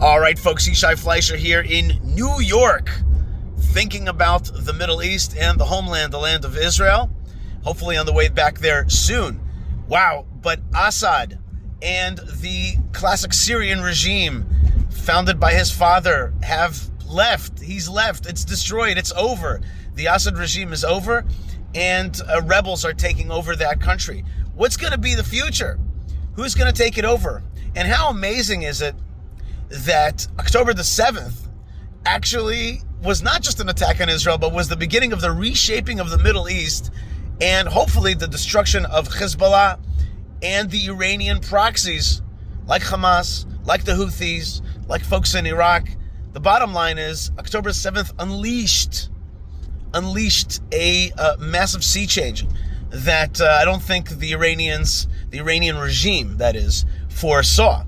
All right, folks, Yishai Fleischer here in New York, thinking about the Middle East and the homeland, the land of Israel. Hopefully on the way back there soon. Wow, but Assad and the classic Syrian regime, founded by his father, have left. He's left. It's destroyed. It's over. The Assad regime is over, and rebels are taking over that country. What's going to be the future? Who's going to take it over? And how amazing is it that October the 7th actually was not just an attack on Israel, but was the beginning of the reshaping of the Middle East and hopefully the destruction of Hezbollah and the Iranian proxies like Hamas, like the Houthis, like folks in Iraq. The bottom line is October 7th unleashed a massive sea change that I don't think the Iranian regime, that is, foresaw.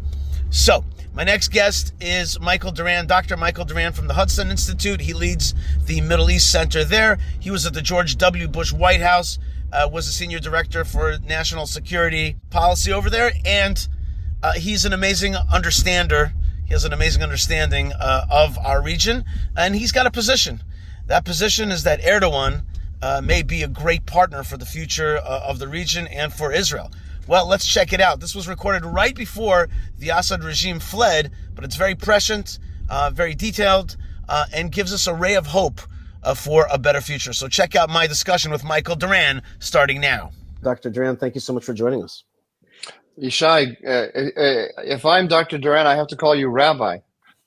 So, my next guest is Michael Doran, Dr. Michael Doran from the Hudson Institute. He leads the Middle East Center there. He was at the George W. Bush White House, was a senior director for national security policy over there, and he's an amazing understander. He has an amazing understanding of our region, and he's got a position. That position is that Erdogan may be a great partner for the future of the region and for Israel. Well, let's check it out. This was recorded right before the Assad regime fled, but it's very prescient, very detailed, and gives us a ray of hope for a better future. So check out my discussion with Michael Doran starting now. Dr. Doran, thank you so much for joining us. Yishai, if I'm Dr. Doran, I have to call you Rabbi.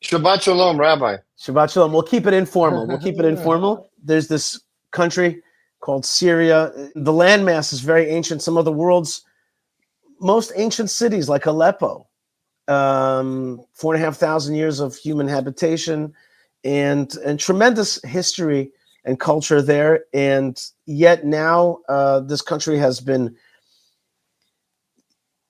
Shabbat Shalom, Rabbi. Shabbat Shalom. We'll keep it informal. There's this country called Syria. The landmass is very ancient. Some of the world's most ancient cities, like Aleppo, 4,500 years of human habitation and tremendous history and culture there. And yet now this country has been,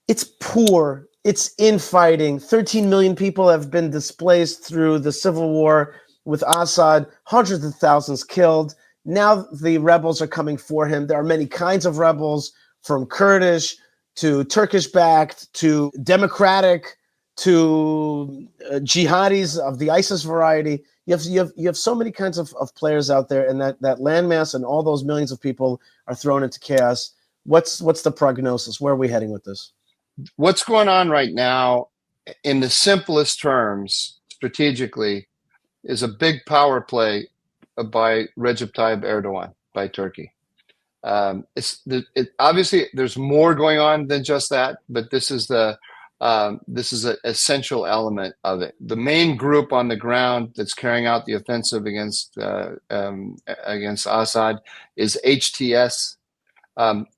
it's poor, it's infighting. 13 million people have been displaced through the civil war with Assad, hundreds of thousands killed. Now the rebels are coming for him. There are many kinds of rebels, from Kurdish to Turkish-backed, to democratic, to jihadis of the ISIS variety. You have so many kinds of players out there, and that landmass and all those millions of people are thrown into chaos. What's the prognosis? Where are we heading with this? What's going on right now, in the simplest terms, strategically, is a big power play by Recep Tayyip Erdogan, by Turkey. Obviously there's more going on than just that, but this is an essential element of it. The main group on the ground that's carrying out the offensive against Assad is HTS.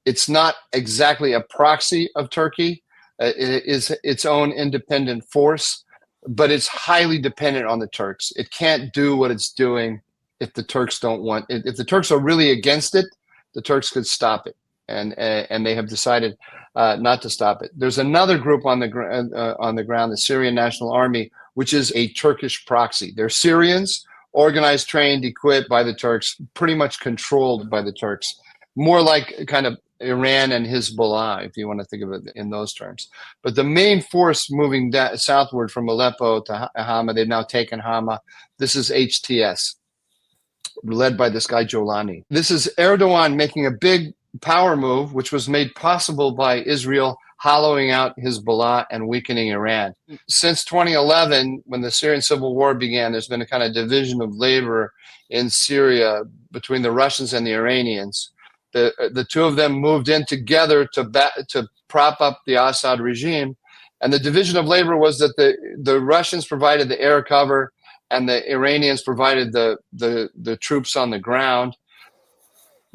It's not exactly a proxy of Turkey. It is its own independent force, but it's highly dependent on the Turks. It can't do what it's doing if the Turks don't want it. If the Turks are really against it, the Turks could stop it, and they have decided not to stop it. There's another group on the ground, the Syrian National Army, which is a Turkish proxy. They're Syrians, organized, trained, equipped by the Turks, pretty much controlled by the Turks, more like kind of Iran and Hezbollah, if you want to think of it in those terms. But the main force moving southward from Aleppo to Hama, they've now taken Hama. This is HTS, led by this guy Jolani. This is Erdogan making a big power move, which was made possible by Israel hollowing out Hezbollah and weakening Iran. Since 2011, when the Syrian civil war began, there's been a kind of division of labor in Syria between the Russians and the Iranians. The two of them moved in together to prop up the Assad regime. And the division of labor was that the Russians provided the air cover and the Iranians provided the troops on the ground,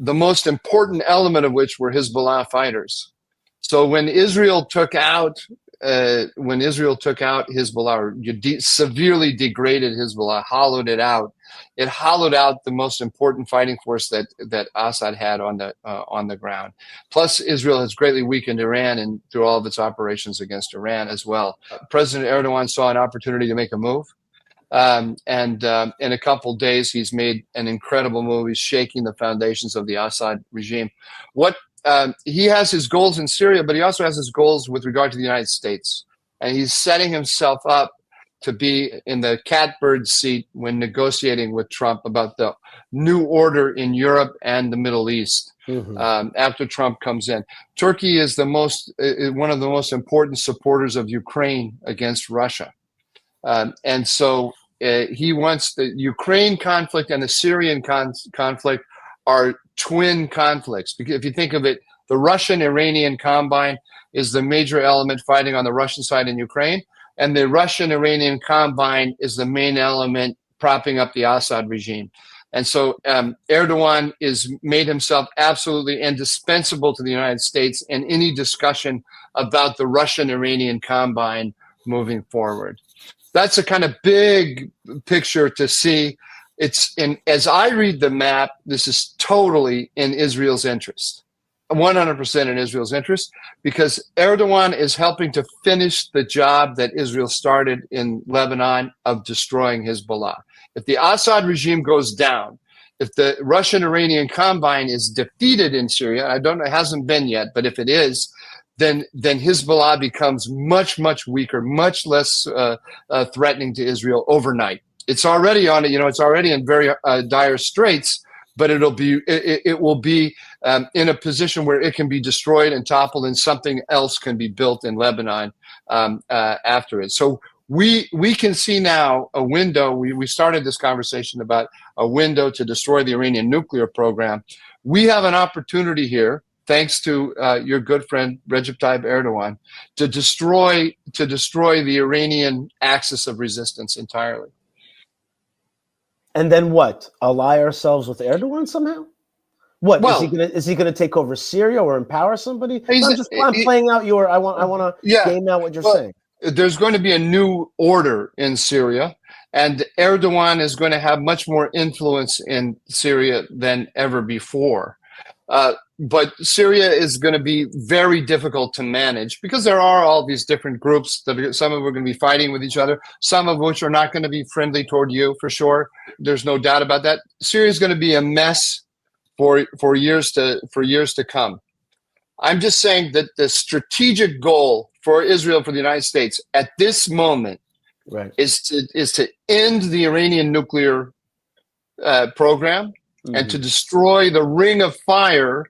the most important element of which were Hezbollah fighters. So when Israel took out Hezbollah, or severely degraded Hezbollah, hollowed it out, it hollowed out the most important fighting force that Assad had on the ground. Plus, Israel has greatly weakened Iran and through all of its operations against Iran as well. President Erdogan saw an opportunity to make a move. And in a couple of days, he's made an incredible move. He's shaking the foundations of the Assad regime. He has his goals in Syria, but he also has his goals with regard to the United States. And he's setting himself up to be in the catbird seat when negotiating with Trump about the new order in Europe and the Middle East. After Trump comes in, Turkey is one of the most important supporters of Ukraine against Russia, and so he wants the Ukraine conflict and the Syrian conflict are twin conflicts. Because if you think of it, the Russian-Iranian combine is the major element fighting on the Russian side in Ukraine, and the Russian-Iranian combine is the main element propping up the Assad regime. And so Erdogan is made himself absolutely indispensable to the United States in any discussion about the Russian-Iranian combine moving forward. That's a kind of big picture to see. As I read the map, this is totally in Israel's interest, 100% in Israel's interest, because Erdogan is helping to finish the job that Israel started in Lebanon of destroying Hezbollah. If the Assad regime goes down, if the Russian-Iranian combine is defeated in Syria, I don't know, it hasn't been yet, but if it is, then Hezbollah becomes much, much weaker, much less threatening to Israel overnight. It's already on it, it's already in very dire straits, but it will be in a position where it can be destroyed and toppled, and something else can be built in Lebanon after it. So we can see now a window. We started this conversation about a window to destroy the Iranian nuclear program. We have an opportunity here, thanks to your good friend Recep Tayyip Erdogan, to destroy the Iranian axis of resistance entirely. And then what? Ally ourselves with Erdogan somehow? What, well, is he gonna take over Syria or empower somebody? I'm playing out your. I want to game out what you're saying. There's going to be a new order in Syria, and Erdogan is going to have much more influence in Syria than ever before. But Syria is going to be very difficult to manage because there are all these different groups that some of them are going to be fighting with each other, some of which are not going to be friendly toward you, for sure. There's no doubt about that. Syria is going to be a mess for years to come. I'm just saying that the strategic goal for Israel, for the United States at this moment, is to end the Iranian nuclear program, and to destroy the ring of fire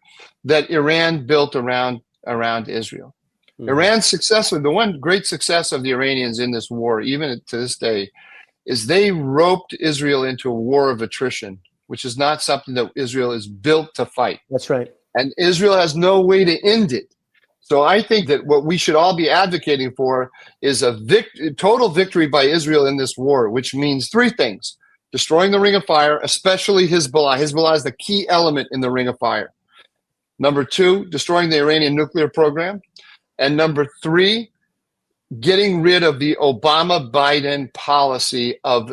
that Iran built around Israel. Iran's success, the one great success of the Iranians in this war, even to this day, is they roped Israel into a war of attrition, which is not something that Israel is built to fight. That's right. And Israel has no way to end it. So I think that what we should all be advocating for is a total victory by Israel in this war, which means three things: destroying the ring of fire, especially Hezbollah. Hezbollah is the key element in the ring of fire. Number two, destroying the Iranian nuclear program. And number three, getting rid of the Obama-Biden policy of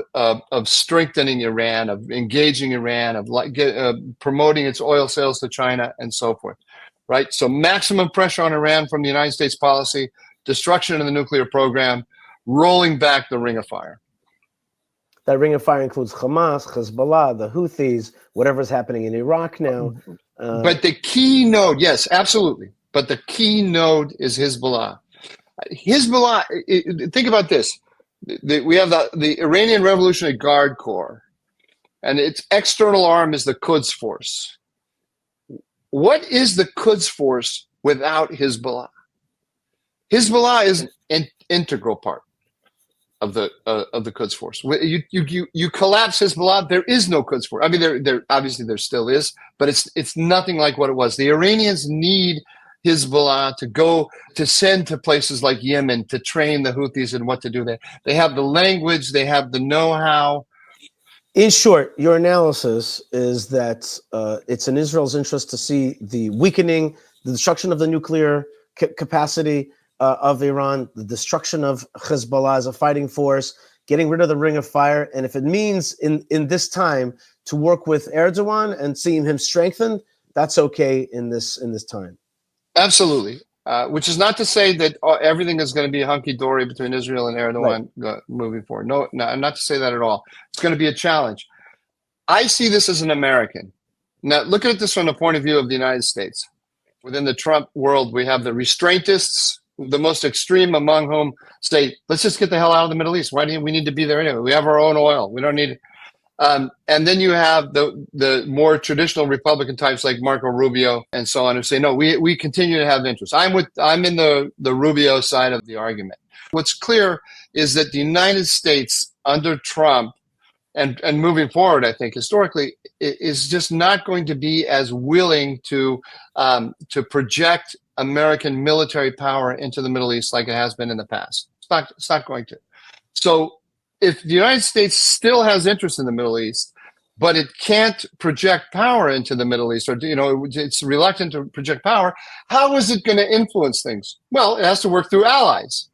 strengthening Iran, of engaging Iran, of promoting its oil sales to China, and so forth. Right? So maximum pressure on Iran from the United States policy, destruction of the nuclear program, rolling back the ring of fire. That ring of fire includes Hamas, Hezbollah, the Houthis, whatever's happening in Iraq now. But the key node, yes, absolutely. But the key node is Hezbollah. Hezbollah, think about this. We have the Iranian Revolutionary Guard Corps, and its external arm is the Quds Force. What is the Quds Force without Hezbollah? Hezbollah is an integral part of the Quds Force. You collapse Hezbollah, there is no Quds Force. I mean, there obviously there still is, but it's nothing like what it was. The Iranians need Hezbollah to send to places like Yemen to train the Houthis and what to do there. They have the language, they have the know-how. In short, your analysis is that it's in Israel's interest to see the weakening, the destruction of the nuclear capacity of Iran, the destruction of Hezbollah as a fighting force, getting rid of the ring of fire. And if it means in this time to work with Erdogan and seeing him strengthened, that's okay in this time. Absolutely. Which is not to say that everything is going to be hunky-dory between Israel and Erdogan moving forward. No, not to say that at all. It's going to be a challenge. I see this as an American. Now, look at this from the point of view of the United States. Within the Trump world, we have the restraintists the most extreme among whom say, let's just get the hell out of the Middle East. Why do we need to be there anyway? We have our own oil. We don't need it. And then you have the more traditional Republican types like Marco Rubio and so on who say, no, we continue to have interest. I'm in the Rubio side of the argument. What's clear is that the United States under Trump and moving forward, I think historically, is just not going to be as willing to project American military power into the Middle East like it has been in the past. It's not going to. So if the United States still has interest in the Middle East, but it can't project power into the Middle East, or it's reluctant to project power, how is it going to influence things? Well, it has to work through allies.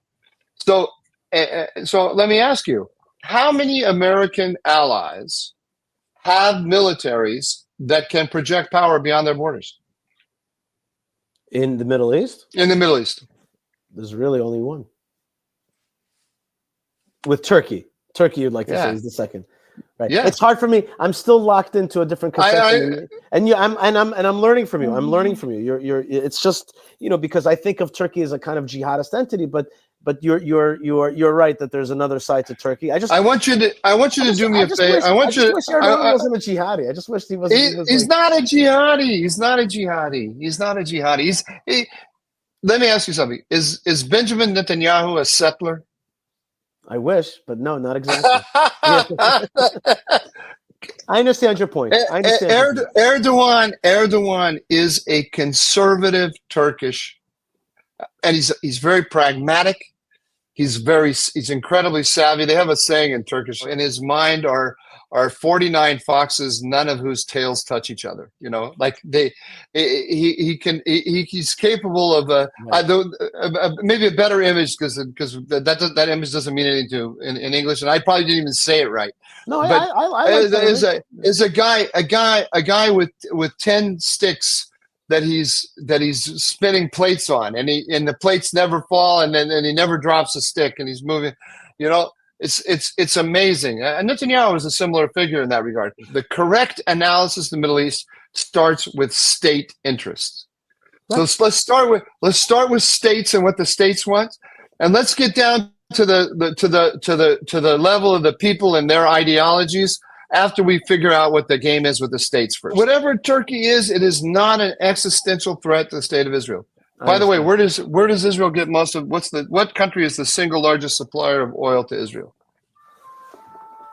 So let me ask you, how many American allies have militaries that can project power beyond their borders? In the Middle East? In the Middle East. There's really only one. With Turkey. Turkey, you'd like to say, is the second. Right. Yeah. It's hard for me. I'm still locked into a different conception. I'm learning from you. I'm learning from you. It's just, because I think of Turkey as a kind of jihadist entity, but you're right that there's another side to Turkey. I want you to do me a favor. I wish Erdogan wasn't a jihadi. I just wish he was. He's not a jihadi. He's not a jihadi. Let me ask you something. Is Benjamin Netanyahu a settler? I wish, but no, not exactly. I understand your point. Erdogan is a conservative Turkish, and he's very pragmatic. He's incredibly savvy. They have a saying in Turkish: in his mind are 49 foxes, none of whose tails touch each other. Like he's capable of maybe a better image because that image doesn't mean anything in English, and I probably didn't even say it right. No, but I like is a guy with 10 sticks that he's spinning plates on, and the plates never fall, and he never drops a stick, and he's moving, It's amazing. And Netanyahu is a similar figure in that regard. The correct analysis of the Middle East starts with state interests. Right. So let's start with states and what the states want, and let's get down to the level of the people and their ideologies after we figure out what the game is with the states first. Whatever Turkey is, it is not an existential threat to the state of Israel. By the way, where does Israel get most of what country is the single largest supplier of oil to Israel?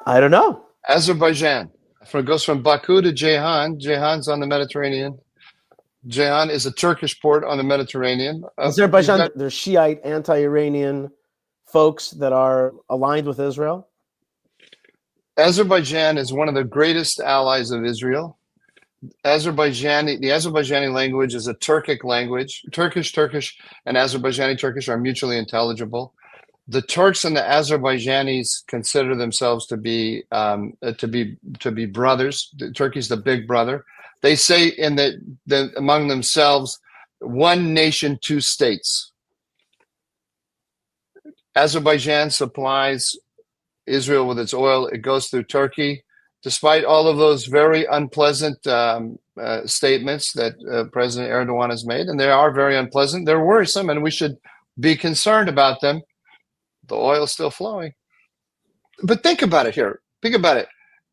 I don't know. Azerbaijan. It goes from Baku to Ceyhan. Ceyhan's on the Mediterranean. Ceyhan is a Turkish port on the Mediterranean. Azerbaijan, they're Shiite, anti-Iranian folks that are aligned with Israel. Azerbaijan is one of the greatest allies of Israel. The Azerbaijani language is a Turkic language. Turkish, and Azerbaijani Turkish are mutually intelligible. The Turks and the Azerbaijanis consider themselves to be brothers. Turkey's the big brother. They say among themselves, one nation, two states. Azerbaijan supplies Israel with its oil. It goes through Turkey. Despite all of those very unpleasant statements that President Erdogan has made, and they are very unpleasant, they're worrisome, and we should be concerned about them. The oil is still flowing. But think about it here. Think about it.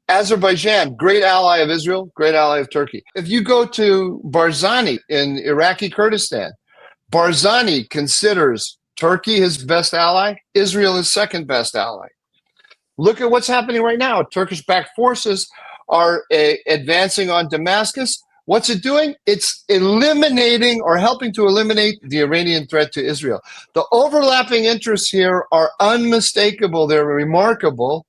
Azerbaijan, great ally of Israel, great ally of Turkey. If you go to Barzani in Iraqi Kurdistan, Barzani considers Turkey his best ally, Israel his second best ally. Look at what's happening right now. Turkish-backed forces are advancing on Damascus. What's it doing? It's eliminating or helping to eliminate the Iranian threat to Israel. The overlapping interests here are unmistakable. They're remarkable.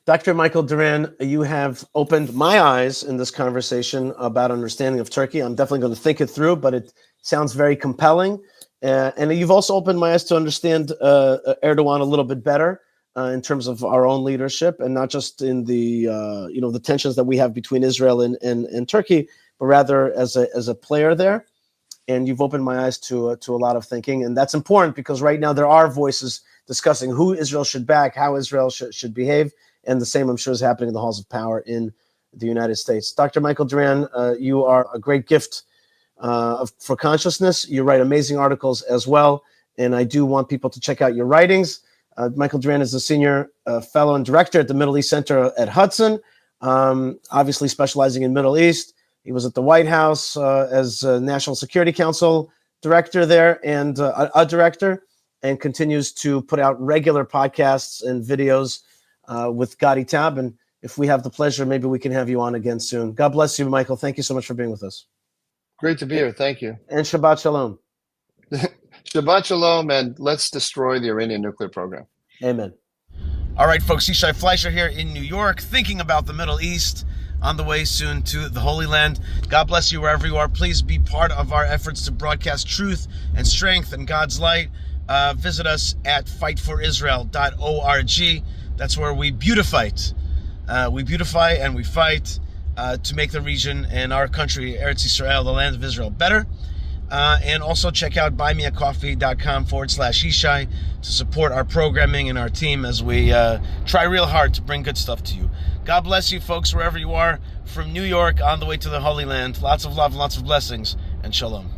Dr. Michael Doran, you have opened my eyes in this conversation about understanding of Turkey. I'm definitely going to think it through, but it sounds very compelling. And you've also opened my eyes to understand Erdogan a little bit better. In terms of our own leadership, and not just in the the tensions that we have between Israel and Turkey, but rather as a player there. And you've opened my eyes to a lot of thinking, and that's important because right now there are voices discussing who Israel should back, how Israel should behave, and the same I'm sure is happening in the halls of power in the United States. Dr. Michael Doran, you are a great gift for consciousness. You write amazing articles as well. and I do want people to check out your writings. Michael Doran is a senior fellow and director at the Middle East Center at Hudson, obviously specializing in Middle East. He was at the White House as National Security Council director there and a director, and continues to put out regular podcasts and videos with Gadi Tab. And if we have the pleasure, maybe we can have you on again soon. God bless you, Michael. Thank you so much for being with us. Great to be here. Thank you. And Shabbat Shalom. Shabbat Shalom, and let's destroy the Iranian nuclear program. Amen. All right, folks, Yishai Fleischer here in New York, thinking about the Middle East, on the way soon to the Holy Land. God bless you wherever you are. Please be part of our efforts to broadcast truth and strength and God's light. Visit us at fightforisrael.org. That's where we beautify. We beautify and we fight to make the region and our country, Eretz Yisrael, the land of Israel, better. And also check out buymeacoffee.com/Yishai to support our programming and our team as we try real hard to bring good stuff to you. God bless you, folks, wherever you are, from New York on the way to the Holy Land. Lots of love, lots of blessings, and shalom.